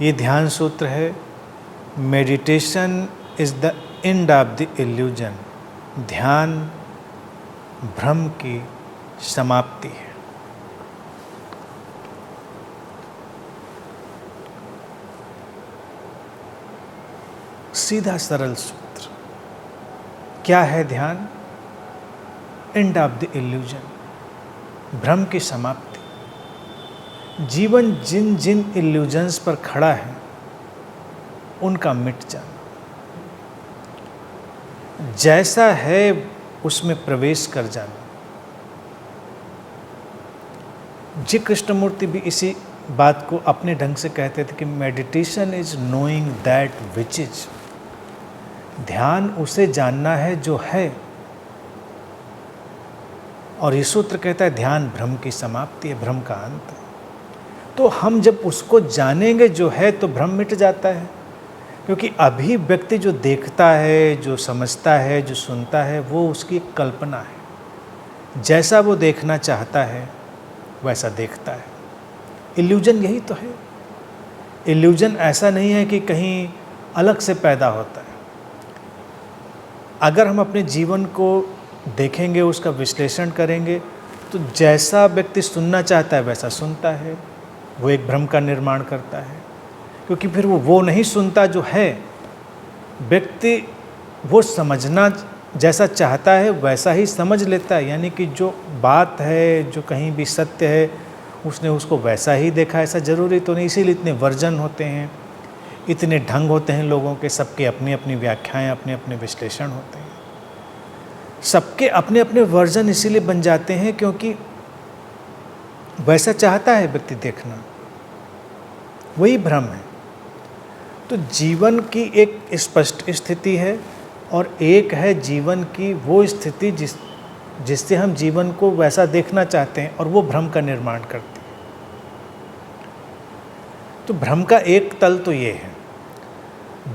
ये ध्यान सूत्र है, meditation is the end of the illusion. ध्यान भ्रम की समाप्ति है। सीधा सरल सूत्र। क्या है ध्यान? एंड ऑफ द इल्यूजन, भ्रम की समाप्ति। जीवन जिन जिन इल्यूजन्स पर खड़ा है उनका मिट जाना, जैसा है उसमें प्रवेश कर जाना। जी कृष्णमूर्ति भी इसी बात को अपने ढंग से कहते थे कि meditation is knowing that which is. ध्यान उसे जानना है जो है, और ये सूत्र कहता है ध्यान भ्रम की समाप्ति है, भ्रम का अंत है। तो हम जब उसको जानेंगे जो है तो भ्रम मिट जाता है। क्योंकि अभी व्यक्ति जो देखता है, जो समझता है, जो सुनता है, वो उसकी एक कल्पना है। जैसा वो देखना चाहता है वैसा देखता है। इल्यूजन यही तो है। इल्यूजन ऐसा नहीं है कि कहीं अलग से पैदा होता है। अगर हम अपने जीवन को देखेंगे, उसका विश्लेषण करेंगे, तो जैसा व्यक्ति सुनना चाहता है वैसा सुनता है, वो एक भ्रम का निर्माण करता है। क्योंकि फिर वो नहीं सुनता जो है। व्यक्ति वो समझना जैसा चाहता है वैसा ही समझ लेता है। यानी कि जो बात है, जो कहीं भी सत्य है, उसने उसको वैसा ही देखा। ऐसा ज़रूरी तो नहीं, इसीलिए इतने वर्जन होते हैं, इतने ढंग होते हैं लोगों के। सबके अपनी अपनी व्याख्याएं, अपने अपने विश्लेषण होते हैं। सबके अपने अपने वर्जन इसीलिए बन जाते हैं क्योंकि वैसा चाहता है व्यक्ति देखना। वही भ्रम है। तो जीवन की एक स्पष्ट स्थिति है और एक है जीवन की वो स्थिति जिससे हम जीवन को वैसा देखना चाहते हैं, और वो भ्रम का निर्माण करती है। तो भ्रम का एक तल तो ये है।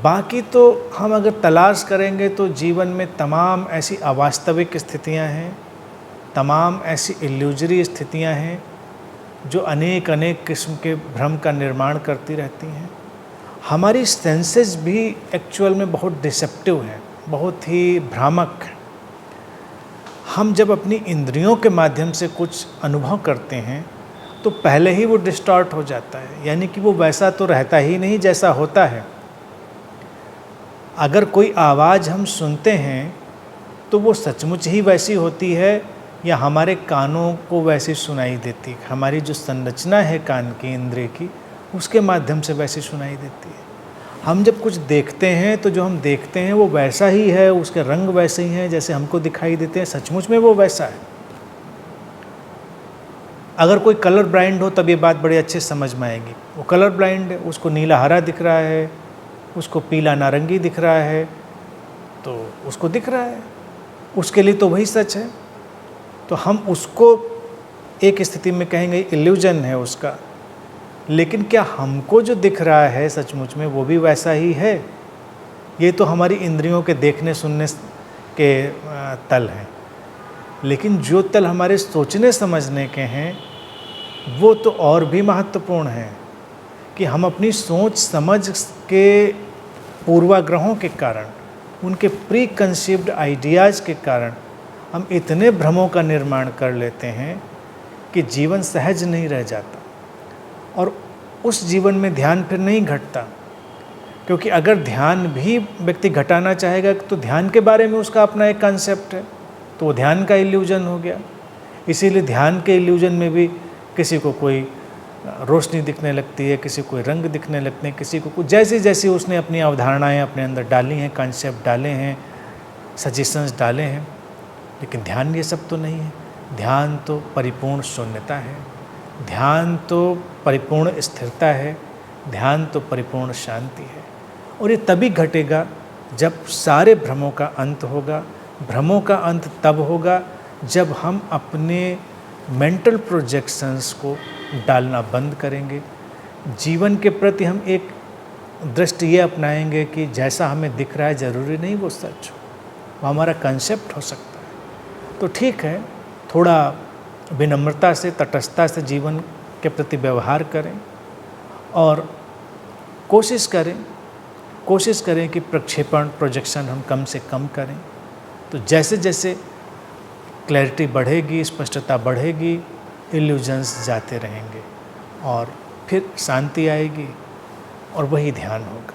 बाकी तो हम अगर तलाश करेंगे तो जीवन में तमाम ऐसी अवास्तविक स्थितियां हैं, तमाम ऐसी इल्यूजरी स्थितियां हैं जो अनेक अनेक किस्म के भ्रम का निर्माण करती रहती हैं। हमारी सेंसेस भी एक्चुअल में बहुत डिसेप्टिव हैं, बहुत ही भ्रामक हैं। हम जब अपनी इंद्रियों के माध्यम से कुछ अनुभव करते हैं तो पहले ही वो डिस्टॉर्ट हो जाता है। यानी कि वो वैसा तो रहता ही नहीं जैसा होता है। अगर कोई आवाज़ हम सुनते हैं तो वो सचमुच ही वैसी होती है या हमारे कानों को वैसी सुनाई देती है। हमारी जो संरचना है कान की, इंद्रिय की, उसके माध्यम से वैसी सुनाई देती है। हम जब कुछ देखते हैं तो जो हम देखते हैं वो वैसा ही है, उसके रंग वैसे ही हैं जैसे हमको दिखाई देते हैं। सचमुच में वो वैसा है। अगर कोई कलर ब्लाइंड हो तब ये बात बड़े अच्छे समझ में आएगी। वो कलर ब्लाइंड है, उसको नीला हरा दिख रहा है, उसको पीला नारंगी दिख रहा है, तो उसको दिख रहा है, उसके लिए तो वही सच है। तो हम उसको एक स्थिति में कहेंगे इल्यूजन है उसका। लेकिन क्या हमको जो दिख रहा है सचमुच में वो भी वैसा ही है? ये तो हमारी इंद्रियों के देखने सुनने के तल हैं। लेकिन जो तल हमारे सोचने समझने के हैं वो तो और भी महत्वपूर्ण है कि हम अपनी सोच समझ के पूर्वाग्रहों के कारण, उनके प्री कंसीव्ड आइडियाज़ के कारण हम इतने भ्रमों का निर्माण कर लेते हैं कि जीवन सहज नहीं रह जाता और उस जीवन में ध्यान फिर नहीं घटता। क्योंकि अगर ध्यान भी व्यक्ति घटाना चाहेगा तो ध्यान के बारे में उसका अपना एक कॉन्सेप्ट है, तो वो ध्यान का इल्यूजन हो गया। इसीलिए ध्यान के इल्यूजन में भी किसी को कोई रोशनी दिखने लगती है, किसी को रंग दिखने लगते हैं, किसी को कुछ जैसी जैसी उसने अपनी अवधारणाएं अपने अंदर डाली हैं, कॉन्सेप्ट डाले हैं, सजेशंस डाले हैं। लेकिन ध्यान ये सब तो नहीं है। ध्यान तो परिपूर्ण शून्यता है, ध्यान तो परिपूर्ण स्थिरता है, ध्यान तो परिपूर्ण शांति है। और ये तभी घटेगा जब सारे भ्रमों का अंत होगा। भ्रमों का अंत तब होगा जब हम अपने मेंटल प्रोजेक्शंस को डालना बंद करेंगे। जीवन के प्रति हम एक दृष्टि ये अपनाएंगे कि जैसा हमें दिख रहा है ज़रूरी नहीं वो सच हो, वो हमारा कंसेप्ट हो सकता है। तो ठीक है, थोड़ा विनम्रता से, तटस्थता से जीवन के प्रति व्यवहार करें और कोशिश करें कि प्रक्षेपण प्रोजेक्शन हम कम से कम करें। तो जैसे जैसे क्लैरिटी बढ़ेगी, स्पष्टता बढ़ेगी, इल्यूजन्स जाते रहेंगे और फिर शांति आएगी और वही ध्यान होगा।